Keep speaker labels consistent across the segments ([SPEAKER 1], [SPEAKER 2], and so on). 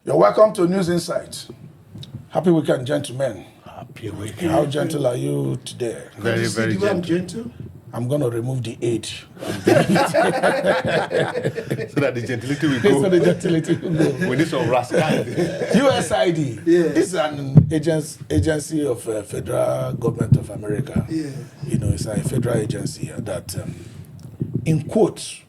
[SPEAKER 1] You're welcome to News Insights. Happy weekend, gentlemen.
[SPEAKER 2] Happy weekend.
[SPEAKER 1] How gentle are you today?
[SPEAKER 2] Very, very gentle.
[SPEAKER 1] I'm going to remove the age.
[SPEAKER 2] So that the gentility will go.
[SPEAKER 1] So the gentility will go.
[SPEAKER 2] We need some rascality.
[SPEAKER 1] USAID.
[SPEAKER 3] Yeah.
[SPEAKER 1] This is an agency of Federal Government of America.
[SPEAKER 3] Yeah.
[SPEAKER 1] You know, it's a federal agency that, in quotes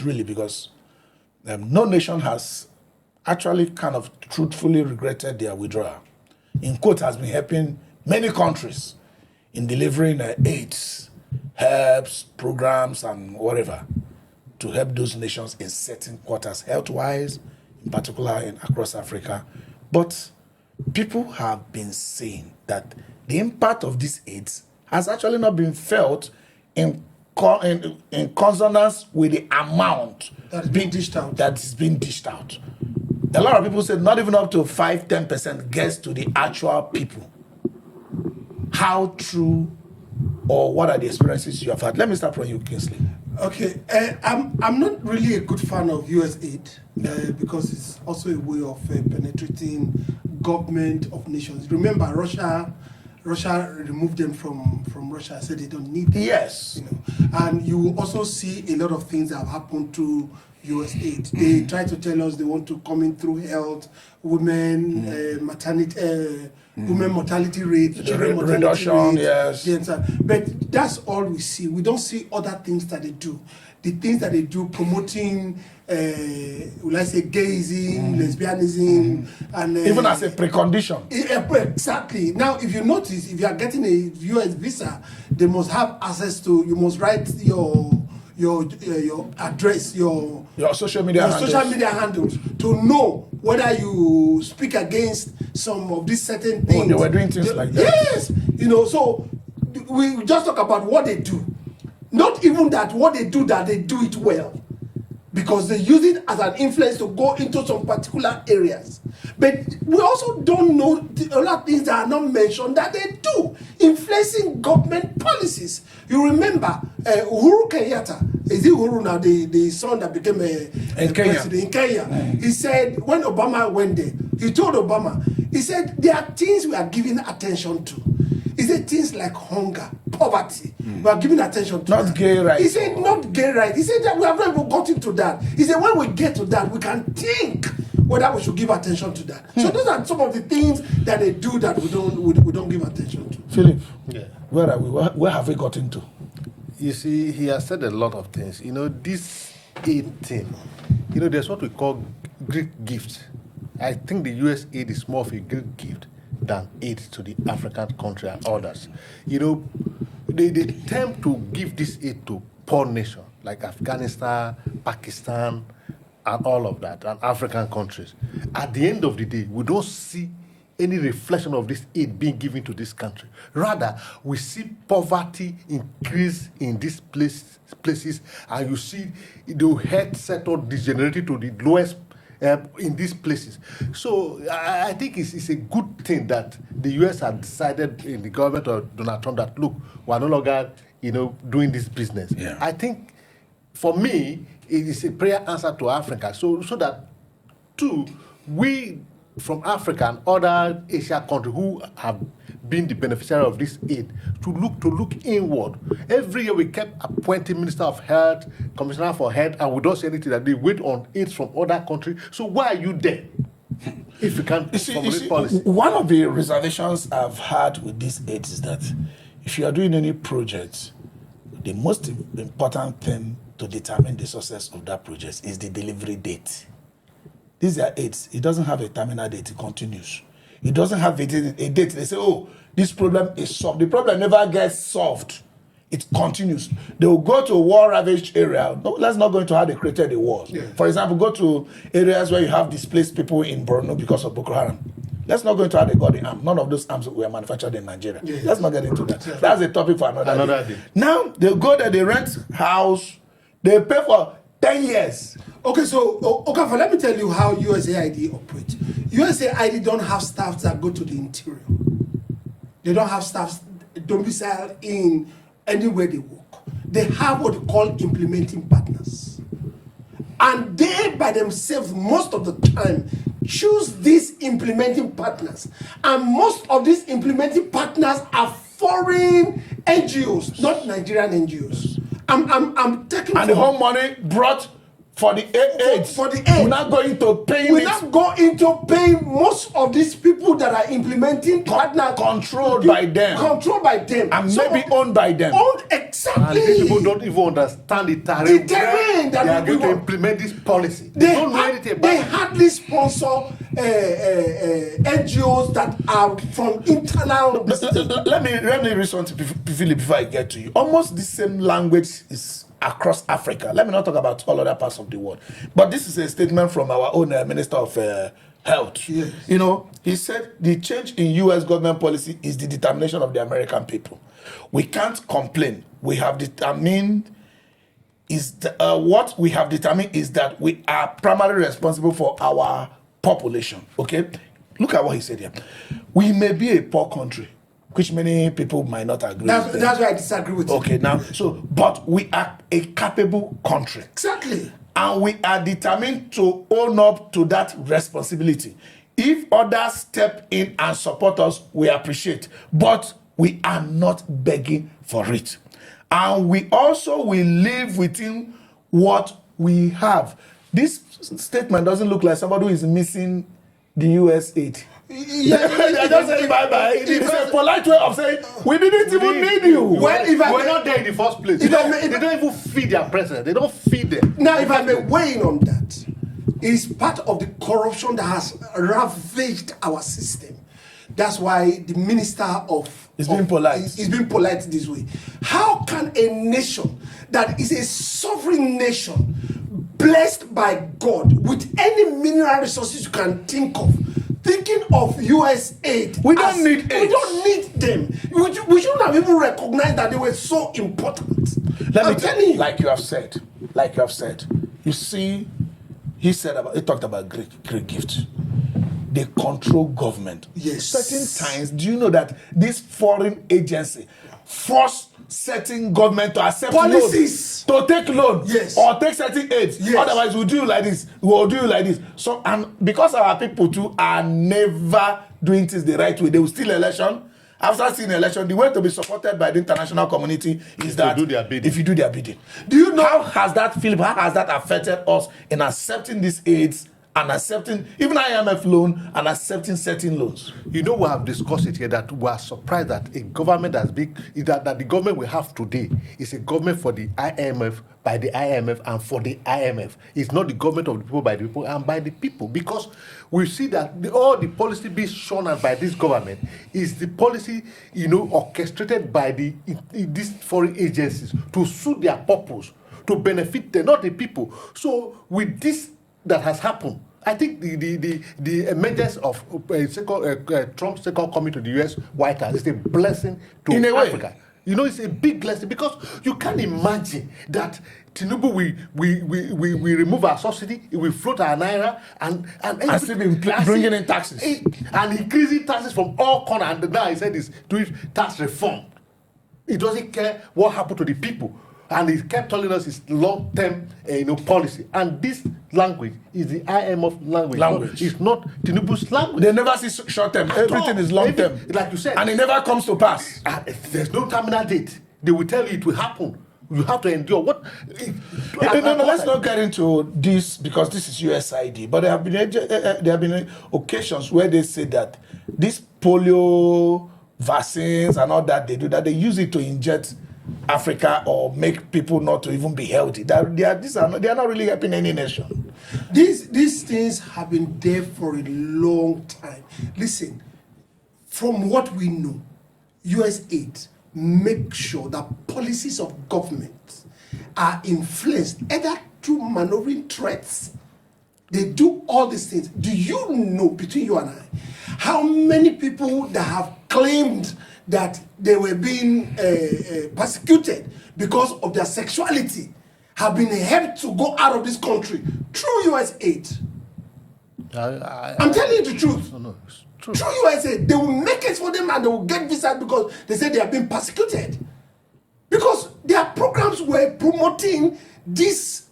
[SPEAKER 1] really, because no nation has actually kind of truthfully regretted their withdrawal. In quotes, has been helping many countries in delivering aids, herbs, programs, and whatever to help those nations in certain quarters, health-wise, in particular across Africa. But people have been saying that the impact of these aids has actually not been felt in consonance with the amount
[SPEAKER 3] That's being dished out.
[SPEAKER 1] that is being dished out. A lot of people said not even up to 5-10% gets to the actual people. How true or what are the experiences you have had? Let me start from you, Kingsley.
[SPEAKER 3] Okay, I'm not really a good fan of USAID because it's also a way of penetrating government of nations. Remember, Russia removed them from Russia, said they don't need them.
[SPEAKER 1] Yes.
[SPEAKER 3] You know, and you will also see a lot of things that have happened to USAID. They try to tell us they want to come in through health, women, maternity, women mortality rate, children mortality
[SPEAKER 1] reduction,
[SPEAKER 3] rate,
[SPEAKER 1] yes.
[SPEAKER 3] But that's all we see. We don't see other things that they do. The things that they do, promoting, will I say, gayism, lesbianism, and
[SPEAKER 1] Even as a precondition.
[SPEAKER 3] Exactly. Now, if you notice, if you are getting a US visa, they must have access to. You must write your address, your
[SPEAKER 1] social media
[SPEAKER 3] handles to know whether you speak against some of these certain things.
[SPEAKER 1] Oh, they were doing things like that.
[SPEAKER 3] Yes, you know. So we just talk about what they do, not even that what they do that they do it well, because they use it as an influence to go into some particular areas. But we also don't know a lot of things that are not mentioned that they do, influencing government policies. You remember Uhuru Kenyatta, is it Uhuru now, the son that became a president in Kenya? He said, when Obama went there, he told Obama, he said, there are things we are giving attention to. He said things like hunger, poverty. We are giving attention to
[SPEAKER 1] not
[SPEAKER 3] that.
[SPEAKER 1] Gay rights.
[SPEAKER 3] He said not gay rights. He said that we have not even gotten to that. He said when we get to that, we can think whether we should give attention to that. So those are some of the things that they do that we don't give attention to.
[SPEAKER 1] Philip,
[SPEAKER 2] Yeah.
[SPEAKER 1] where are we? Where have we gotten to?
[SPEAKER 2] You see, he has said a lot of things. You know, this aid thing, you know, there's what we call Greek gift. I think the US aid is more of a Greek gift than aid to the African country and others. You know, they attempt to give this aid to poor nations like Afghanistan, Pakistan, and all of that, and African countries. At the end of the day, we don't see any reflection of this aid being given to this country. Rather, we see poverty increase in these places, and you see the health sector degenerating to the lowest in these places. So I think it's a good thing that the US has decided in the government of Donald Trump that, look, we're no longer, doing this business.
[SPEAKER 1] Yeah.
[SPEAKER 2] I think, for me, it is a prayer answer to Africa, so that, too, we from Africa and other Asian countries who have been the beneficiary of this aid to look inward. Every year we kept appointing Minister of Health, Commissioner for Health, and we don't say anything that they wait on aid from other countries. So why are you there if you can't formulate policy?
[SPEAKER 1] One of the reservations I've had with this aid is that if you are doing any project, the most important thing to determine the success of that project is the delivery date. These are aids. It doesn't have a terminal date. It continues. It doesn't have a date. They say, oh, this problem is solved. The problem never gets solved. It continues. They will go to a war-ravaged area. No, let's not go into how they created the wars. Yeah. For example, go to areas where you have displaced people in Borno because of Boko Haram. Let's not go into how they got the arms. None of those arms were manufactured in Nigeria. Yeah. Let's not get into that. Yeah. That's a topic for another day. Now, they go there, they rent house, they pay for 10 years.
[SPEAKER 3] Okay, so let me tell you how USAID operates. USAID don't have staff that go to the interior. They don't have staff domiciled in anywhere they work. They have what they call implementing partners. And they by themselves, most of the time, choose these implementing partners, and most of these implementing partners are foreign NGOs, not Nigerian NGOs. I'm taking
[SPEAKER 1] And the whole money brought for the AIDS.
[SPEAKER 3] For the AIDS.
[SPEAKER 1] We're not going to pay
[SPEAKER 3] We're
[SPEAKER 1] it.
[SPEAKER 3] not going to pay most of these people that are implementing partners.
[SPEAKER 1] Controlled by them.
[SPEAKER 3] Controlled by them.
[SPEAKER 1] And maybe owned by them.
[SPEAKER 3] Owned exactly.
[SPEAKER 2] And these people don't even understand the terrain.
[SPEAKER 3] terrain that
[SPEAKER 2] they are going to
[SPEAKER 3] want.
[SPEAKER 2] implement this policy. They don't know anything about
[SPEAKER 3] They
[SPEAKER 2] it.
[SPEAKER 3] hardly sponsor NGOs that are from internal.
[SPEAKER 1] Let me read something, Philip, before I get to you. Almost the same language is across Africa. Let me not talk about all other parts of the world. But this is a statement from our own Minister of Health.
[SPEAKER 3] Yes.
[SPEAKER 1] You know, he said the change in U.S. government policy is the determination of the American people. We can't complain. We have determined what we have determined is that we are primarily responsible for our population. Okay? Look at what he said here. We may be a poor country, which many people might not agree with.
[SPEAKER 3] That's why I disagree with you.
[SPEAKER 1] Okay, now, but we are a capable country.
[SPEAKER 3] Exactly.
[SPEAKER 1] And we are determined to own up to that responsibility. If others step in and support us, we appreciate. But we are not begging for it. And we also will live within what we have. This statement doesn't look like somebody who is missing the USAID.
[SPEAKER 3] Yeah,
[SPEAKER 1] They're just saying bye-bye. It's a polite way of saying, we didn't even need you.
[SPEAKER 3] Well, if I
[SPEAKER 2] We're
[SPEAKER 3] may-
[SPEAKER 2] not there in the first place.
[SPEAKER 3] If
[SPEAKER 2] They
[SPEAKER 3] I may-
[SPEAKER 2] don't even feed their president. They don't feed them.
[SPEAKER 3] Now, if I may weigh in on that, it is part of the corruption that has ravaged our system. That's why the minister of
[SPEAKER 1] He's being polite.
[SPEAKER 3] Is being polite this way. How can a nation that is a sovereign nation, blessed by God with any mineral resources you can think of, thinking of USAID?
[SPEAKER 1] We don't need
[SPEAKER 3] We
[SPEAKER 1] aid.
[SPEAKER 3] don't need them. We shouldn't have even recognized that they were so important.
[SPEAKER 1] Let
[SPEAKER 3] I'm
[SPEAKER 1] me
[SPEAKER 3] telling you.
[SPEAKER 1] like you have said, you see, he talked about Greek gift. They control government.
[SPEAKER 3] Yes.
[SPEAKER 1] Certain times, do you know that this foreign agency force certain government to accept
[SPEAKER 3] Policies.
[SPEAKER 1] loan, to take loan,
[SPEAKER 3] Yes.
[SPEAKER 1] or take certain aids?
[SPEAKER 3] Yes.
[SPEAKER 1] Otherwise, we'll do you like this. We'll do you like this. So, and because our people too are never doing things the right way, they will steal election. After seeing election, the way to be supported by the international community is that
[SPEAKER 2] do their bidding.
[SPEAKER 1] if you do their bidding.
[SPEAKER 3] Do you know
[SPEAKER 1] How has that affected us in accepting these aids and accepting even IMF loan and accepting certain loans?
[SPEAKER 2] You know, we have discussed it here that we are surprised that a government as big that the government we have today is a government for the IMF, by the IMF, and for the IMF. It's not the government of the people, by the people, and by the people. Because we see that all the policy being shown by this government is the policy, orchestrated by these foreign agencies to suit their purpose, to benefit them, not the people. So with this that has happened, I think the emergence of Trump's second coming to the US White House is a blessing to
[SPEAKER 1] In a way.
[SPEAKER 2] Africa. It's a big blessing because you can't imagine that Tinubu we remove our subsidy, we float our naira, and
[SPEAKER 1] still be bringing in taxes.
[SPEAKER 2] and increasing taxes from all corners. And now he said he's doing tax reform. He doesn't care what happened to the people. And he kept telling us his long-term policy. And this language is the IMF language. It's not Tinubu's language.
[SPEAKER 1] They never see short term. Everything is long term.
[SPEAKER 2] Like you said.
[SPEAKER 1] And it never comes to pass.
[SPEAKER 2] There's no terminal date. They will tell you it will happen. You have to endure.
[SPEAKER 1] No, let's not get into this because this is USAID. But there have been occasions where they say that these polio vaccines and all that they use it to inject Africa or make people not to even be healthy. They are not really helping any nation.
[SPEAKER 3] These things have been there for a long time. Listen, from what we know, USAID make sure that policies of government are influenced either through maneuvering threats. They do all these things. Do you know, between you and I, how many people that have claimed that they were being persecuted because of their sexuality have been helped to go out of this country through USAID? I'm telling you the truth.
[SPEAKER 2] No, it's true.
[SPEAKER 3] Through USAID, they will make it for them and they will get visas because they say they have been persecuted. Because their programs were promoting this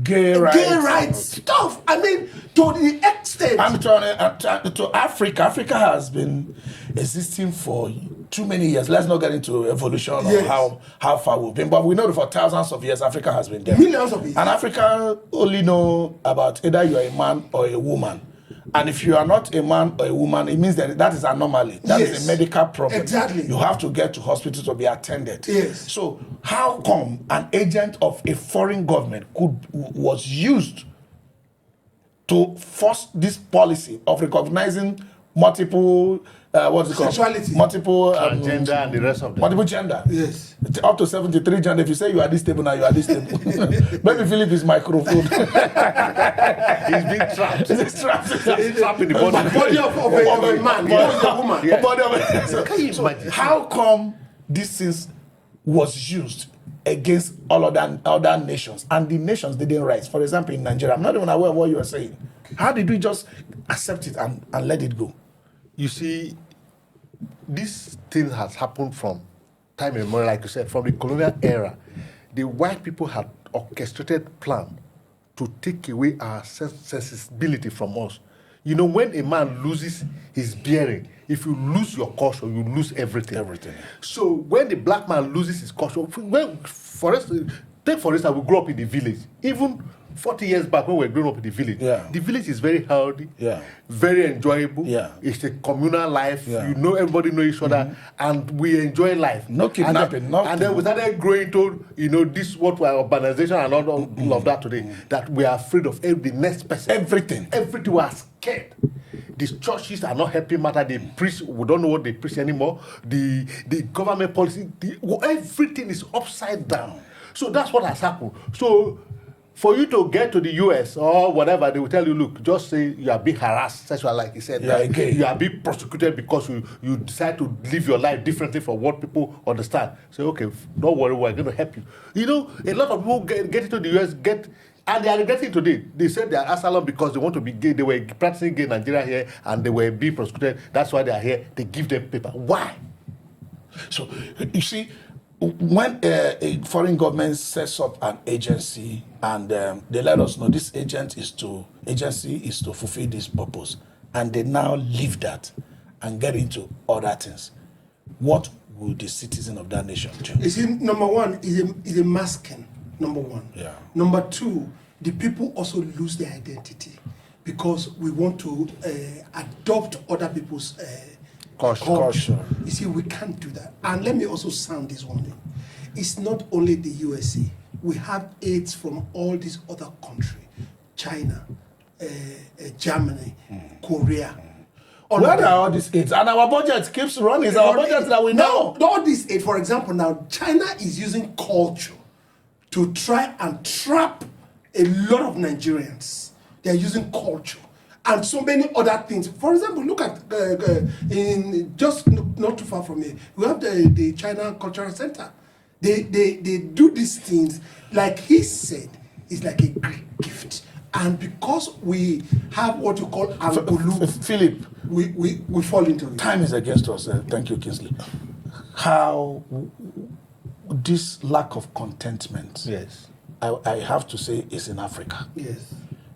[SPEAKER 1] gay
[SPEAKER 3] rights stuff. I mean, to the extent.
[SPEAKER 1] And to Africa, Africa has been existing for too many years. Let's not get into evolution
[SPEAKER 3] Yes.
[SPEAKER 1] or how far we've been, but we know that for thousands of years, Africa has been there.
[SPEAKER 3] Millions of years.
[SPEAKER 1] And Africa only know about either you're a man or a woman. And if you are not a man or a woman, it means that is an anomaly. That is a medical problem.
[SPEAKER 3] Exactly.
[SPEAKER 1] You have to get to hospital to be attended.
[SPEAKER 3] Yes.
[SPEAKER 1] So how come an agent of a foreign government was used to force this policy of recognizing multiple what's it called?
[SPEAKER 3] Sexuality.
[SPEAKER 1] Multiple
[SPEAKER 2] gender and the rest of them.
[SPEAKER 1] multiple gender.
[SPEAKER 3] Yes.
[SPEAKER 1] Up to 73 gender. If you say you are this table now, you are this table. Maybe Philip is microphone.
[SPEAKER 2] He's being trapped.
[SPEAKER 1] He's trapped.
[SPEAKER 2] He's trapped in the body.
[SPEAKER 3] Body of a man, body of a woman.
[SPEAKER 2] Yeah.
[SPEAKER 1] Body of a-
[SPEAKER 2] Can you
[SPEAKER 1] So
[SPEAKER 2] imagine?
[SPEAKER 1] how come this thing was used against all other nations, and the nations didn't rise? For example, in Nigeria, I'm not even aware of what you are saying. How did we just accept it and let it go?
[SPEAKER 2] You see, this thing has happened from time immemorial, like you said, from the colonial era. The white people had orchestrated plan to take away our sensibility from us. You know, when a man loses his bearing, if you lose your culture, you lose everything.
[SPEAKER 1] Everything.
[SPEAKER 2] So when the black man loses his culture, for instance, we grew up in the village. Even 40 years back when we were growing up in the village, the village is very healthy, very enjoyable. It's a communal life. You know, everybody know each other, and we enjoy life.
[SPEAKER 1] No kidnapping,
[SPEAKER 2] and then we started growing to, you know, this what we are urbanization and all of that today, that we are afraid of the next person.
[SPEAKER 1] Everything
[SPEAKER 2] we are scared. These churches are not helping matter. They preach, we don't know what they preach anymore. The government policy, everything is upside down. So that's what has happened. So for you to get to the US or whatever, they will tell you, look, just say you are being harassed, sexual, like he said, you are being prosecuted because you decide to live your life differently from what people understand. Say, okay, don't worry, we're going to help you. You know, a lot of people get into the US, and they are regretting today. They said they are asylum because they want to be gay. They were practicing gay in Nigeria here, and they were being prosecuted. That's why they are here. They give them paper. Why?
[SPEAKER 1] So, you see, when a foreign government sets up an agency and they let us know this agency is to fulfill this purpose, and they now leave that and get into other things, what will the citizen of that nation do?
[SPEAKER 3] You see, number one is a masking. Number one.
[SPEAKER 1] Yeah.
[SPEAKER 3] Number two, the people also lose their identity because we want to adopt other people's culture. You see, we can't do that. And let me also sound this one thing. It's not only the USA. We have aids from all these other countries. China, Germany, Korea.
[SPEAKER 1] Where are all these aids? And our budget keeps running. It's our budget that we know.
[SPEAKER 3] Now, all these aid, for example, now China is using culture to try and trap a lot of Nigerians. They're using culture and so many other things. For example, look at in just not too far from here, we have the China Cultural Center. They do these things, like he said, it's like a great gift. And because we have what you call Angulu,
[SPEAKER 1] Philip,
[SPEAKER 3] we fall into it.
[SPEAKER 1] Time is against us. Thank you, Kingsley. How this lack of contentment,
[SPEAKER 2] yes,
[SPEAKER 1] I have to say, is in Africa.
[SPEAKER 3] Yes.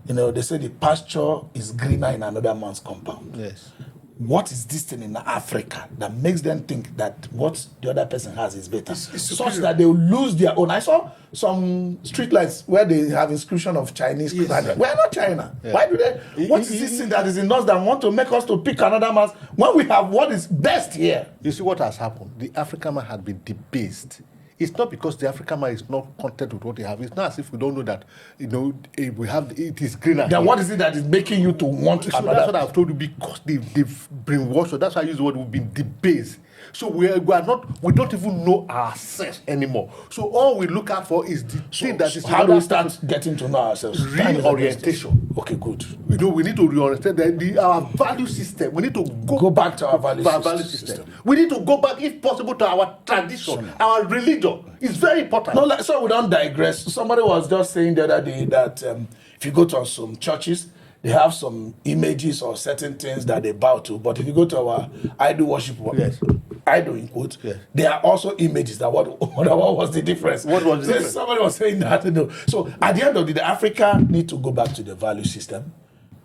[SPEAKER 1] You know, they say the pasture is greener in another man's compound.
[SPEAKER 2] Yes.
[SPEAKER 1] What is this thing in Africa that makes them think that what the other person has is better?
[SPEAKER 3] It's
[SPEAKER 1] such that they will lose their own. I saw some street lights where they have inscription of Chinese.
[SPEAKER 3] Yes.
[SPEAKER 1] We are not China. Yeah. Why do they? What is this thing that is in us that want to make us to pick another man's when we have what is best here?
[SPEAKER 2] You see what has happened? The African man had been debased. It's not because the African man is not content with what they have. It's not as if we don't know that, you know, we have it is greener.
[SPEAKER 1] Then what is it that is making you to want
[SPEAKER 2] so
[SPEAKER 1] another?
[SPEAKER 2] That's what I've told you, because they've brainwashed us. That's why I use the word we've been debased. So we don't even know ourselves anymore. So all we look out for is the thing that is.
[SPEAKER 1] How do we start getting to know ourselves?
[SPEAKER 2] Reorientation.
[SPEAKER 1] Okay, good.
[SPEAKER 2] You know, we need to reorientate our value system. We need to go
[SPEAKER 1] back to our value
[SPEAKER 2] system. We need to go back, if possible, to our tradition, our religion. It's very important.
[SPEAKER 1] No, so we don't digress. Somebody was just saying the other day that if you go to some churches, they have some images or certain things that they bow to. But if you go to our idol worship,
[SPEAKER 2] yes,
[SPEAKER 1] idol in quote,
[SPEAKER 2] Yes.
[SPEAKER 1] there are also images that what was the difference?
[SPEAKER 2] What was the
[SPEAKER 1] So
[SPEAKER 2] difference?
[SPEAKER 1] somebody was saying that. You know. So at the end of the day, Africa need to go back to the value system.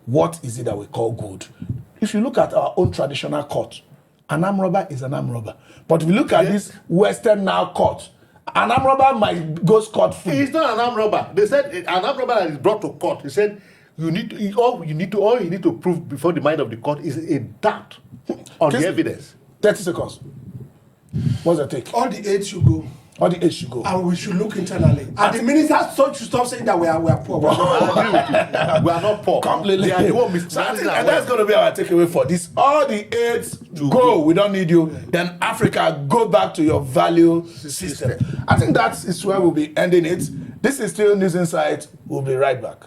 [SPEAKER 1] What is it that we call good? If you look at our own traditional court, an armed robber is an armed robber. But if you look at this Western now court, an armed robber might go scot-free.
[SPEAKER 2] He's not an armed robber. They said an armed robber that is brought to court. He said all you need to prove before the mind of the court is a doubt on the evidence.
[SPEAKER 1] 30 seconds. What's the take?
[SPEAKER 3] All the aids should go.
[SPEAKER 1] All the age should go.
[SPEAKER 3] And we should look internally. And the ministers should stop saying that we are poor. We're not.
[SPEAKER 2] I agree with you. We are not poor.
[SPEAKER 1] Completely.
[SPEAKER 2] They are the one
[SPEAKER 1] So I think that's going to be our takeaway for this. All the aids go. We don't need you. Then Africa, go back to your value system. I think that is where we'll be ending it. This is still News Insight. We'll be right back.